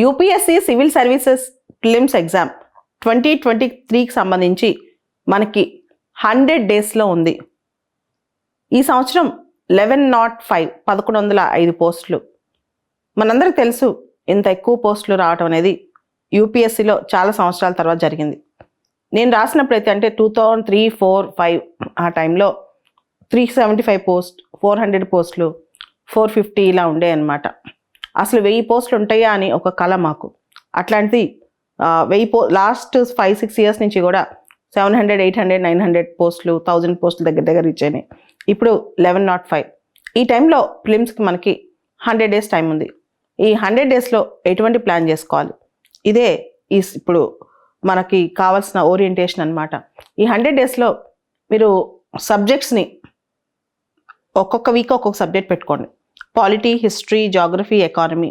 UPSC civil services prelims exam 2023కి సంబంధించి మనకి 100 డేస్లో ఉంది. ఈ సంవత్సరం 1105 పోస్టులు. మనందరికి తెలుసు ఇంత ఎక్కువ పోస్టులు రావటం అనేది యూపీఎస్సీలో చాలా సంవత్సరాల తర్వాత జరిగింది. నేను రాసినప్పుడైతే అంటే 2003, 4, 5 ఆ టైంలో 375 పోస్ట్, 400 పోస్టులు, 450 ఇలా ఉండే అన్నమాట. అసలు 1000 పోస్టులు ఉంటాయా అని ఒక కళ మాకు. అట్లాంటిది 1000 లాస్ట్ 5-6 ఇయర్స్ నుంచి కూడా 700, 800, 900 పోస్టులు, 1000 పోస్టులు దగ్గర ఇచ్చాయి. ఇప్పుడు 1105. ఈ టైంలో ప్రిలిమ్స్కి మనకి 100 డేస్ టైం ఉంది. ఈ 100 డేస్లో ఎటువంటి ప్లాన్ చేసుకోవాలి, ఇదే ఇప్పుడు మనకి కావాల్సిన ఓరియంటేషన్ అనమాట. ఈ 100 డేస్లో మీరు సబ్జెక్ట్స్ని ఒక్కొక్క వీక్ ఒక్కొక్క సబ్జెక్ట్ పెట్టుకోండి. Polity, history, geography, economy,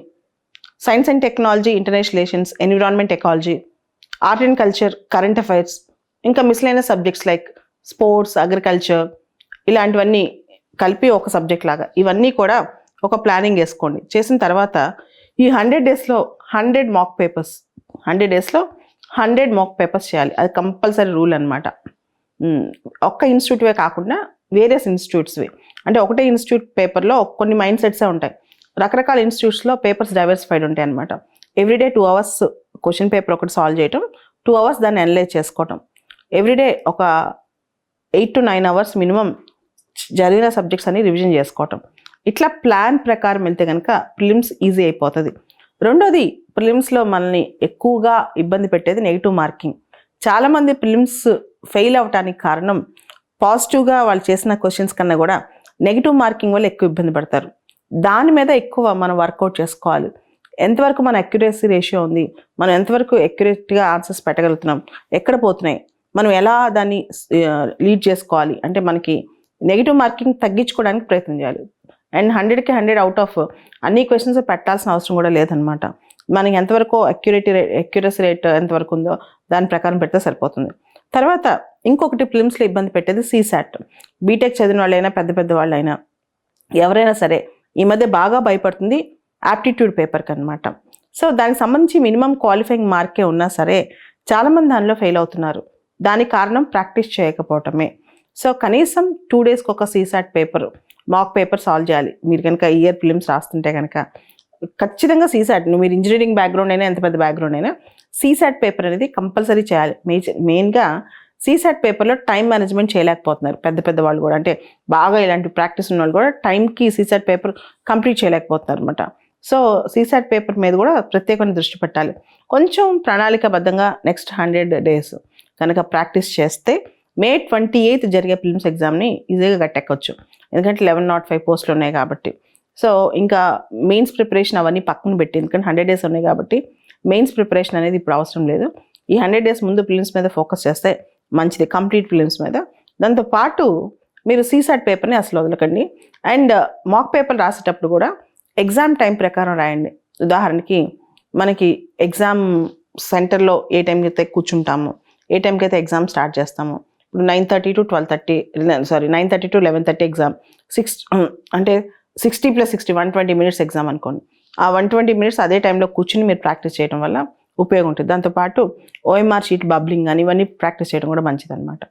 science and technology, international relations, environment, ecology, art and culture, current affairs, ఇంకా miscellaneous subjects like sports, agriculture, ఇలాంటివన్నీ కలిపి ఒక సబ్జెక్ట్ లాగా ఇవన్నీ కూడా ఒక ప్లానింగ్ వేసుకోండి. చేసిన తర్వాత ఈ 100 డేస్లో 100 మాక్ పేపర్స్, 100 డేస్లో 100 మాక్ పేపర్స్ చేయాలి. అది కంపల్సరీ రూల్ అనమాట. ఒక్క ఇన్స్టిట్యూట్వే కాకుండా వేరియస్ ఇన్స్టిట్యూట్స్వి. అంటే ఒకటే ఇన్స్టిట్యూట్ పేపర్లో కొన్ని మైండ్ సెట్సే ఉంటాయి. రకరకాల ఇన్స్టిట్యూట్స్లో పేపర్స్ డైవర్సిఫైడ్ ఉంటాయి అనమాట. ఎవ్రీడే 2 అవర్స్ క్వశ్చన్ పేపర్ ఒకటి సాల్వ్ చేయటం, 2 అవర్స్ దాన్ని అనలైజ్ చేసుకోవటం, ఎవ్రీడే ఒక 8 to 9 అవర్స్ మినిమం జరిగిన సబ్జెక్ట్స్ అన్ని రివిజన్ చేసుకోవటం. ఇట్లా ప్లాన్ ప్రకారం వెళ్తే కనుక ప్రిలిమ్స్ ఈజీ అయిపోతుంది. రెండోది, ప్రిలిమ్స్లో మనల్ని ఎక్కువగా ఇబ్బంది పెట్టేది నెగిటివ్ మార్కింగ్. చాలామంది ప్రిలిమ్స్ ఫెయిల్ అవటానికి కారణం పాజిటివ్గా వాళ్ళు చేసిన క్వశ్చన్స్ కన్నా కూడా నెగిటివ్ మార్కింగ్ వల్ల ఎక్కువ ఇబ్బంది పడతారు. దాని మీద ఎక్కువ మనం వర్కౌట్ చేసుకోవాలి. ఎంతవరకు మన అక్యురసీ రేషియో ఉంది, మనం ఎంతవరకు అక్యురేట్గా ఆన్సర్స్ పెట్టగలుగుతున్నాం, ఎక్కడ పోతున్నాయి, మనం ఎలా దాన్ని లీడ్ చేసుకోవాలి అంటే మనకి నెగిటివ్ మార్కింగ్ తగ్గించుకోవడానికి ప్రయత్నం చేయాలి. అండ్ 100కి 100 అవుట్ ఆఫ్ అన్ని క్వశ్చన్స్ పెట్టాల్సిన అవసరం కూడా లేదనమాట. మనకి ఎంతవరకు అక్యురసీ రేట్ ఎంతవరకు ఉందో దాని ప్రకారం పెడితే సరిపోతుంది. తర్వాత ఇంకొకటి ప్రిలిమ్స్లో ఇబ్బంది పెట్టేది సీసాట్. బీటెక్ చదివిన వాళ్ళైనా పెద్ద వాళ్ళైనా ఎవరైనా సరే ఈ మధ్య బాగా భయపడుతుంది యాప్టిట్యూడ్ పేపర్కి అనమాట. సో దానికి సంబంధించి మినిమం క్వాలిఫైయింగ్ మార్కే ఉన్నా సరే చాలామంది దానిలో ఫెయిల్ అవుతున్నారు. దానికి కారణం ప్రాక్టీస్ చేయకపోవటమే. సో కనీసం 2 డేస్కి ఒక సీసాట్ పేపర్, మాక్ పేపర్ సాల్వ్ చేయాలి. మీరు కనుక ఇయర్ ప్రిలిమ్స్ రాస్తుంటే కనుక ఖచ్చితంగా సీసాట్, మీరు ఇంజనీరింగ్ బ్యాక్గ్రౌండ్ అయినా ఎంత పెద్ద బ్యాక్గ్రౌండ్ అయినా సీసాట్ పేపర్ అనేది కంపల్సరీ చేయాలి. మెయిన్గా సీసాట్ పేపర్లో టైం మేనేజ్మెంట్ చేయలేకపోతున్నారు పెద్ద వాళ్ళు కూడా. అంటే బాగా ఇలాంటి ప్రాక్టీస్ ఉన్న వాళ్ళు కూడా టైంకి సీసాట్ పేపర్ కంప్లీట్ చేయలేకపోతున్నారు అనమాట. సో సీసాట్ పేపర్ మీద కూడా ప్రత్యేకమైన దృష్టి పెట్టాలి. కొంచెం ప్రణాళికాబద్ధంగా నెక్స్ట్ 100 డేస్ కనుక ప్రాక్టీస్ చేస్తే May 28 జరిగే ప్రిలిమ్స్ ఎగ్జామ్ని ఈజీగా గట్టెక్కొచ్చు. ఎందుకంటే 1105 పోస్టులు ఉన్నాయి కాబట్టి. సో ఇంకా మెయిన్స్ ప్రిపరేషన్ అవన్నీ పక్కన పెట్టి, ఎందుకంటే 100 డేస్ ఉన్నాయి కాబట్టి మెయిన్స్ ప్రిపరేషన్ అనేది ఇప్పుడు అవసరం లేదు. ఈ 100 డేస్ ముందు ప్రిలిమ్స్ మీద ఫోకస్ చేస్తే మంచిది, కంప్లీట్ ప్రిలిమ్స్ మీద. దాంతోపాటు మీరు సీసాట్ పేపర్ని అసలు వదలకండి. అండ్ మాక్ పేపర్ రాసేటప్పుడు కూడా ఎగ్జామ్ టైం ప్రకారం రాయండి. ఉదాహరణకి మనకి ఎగ్జామ్ సెంటర్లో ఏ టైంకి అయితే కూర్చుంటాము, ఏ టైంకి అయితే ఎగ్జామ్ స్టార్ట్ చేస్తాము. ఇప్పుడు 9:30 to 12:30, 9:30 to 11:30 ఎగ్జామ్, 6 అంటే 60 + 60 120 మినిట్స్ ఎగ్జామ్ అనుకోండి. ఆ 120 మినిట్స్ అదే టైంలో కూర్చుని మీరు ప్రాక్టీస్ చేయడం వల్ల ఉపయోగం ఉంటుంది. దాంతోపాటు OMR షీట్ బబ్లింగ్ అని ఇవన్నీ ప్రాక్టీస్ చేయడం కూడా మంచిది అనమాట.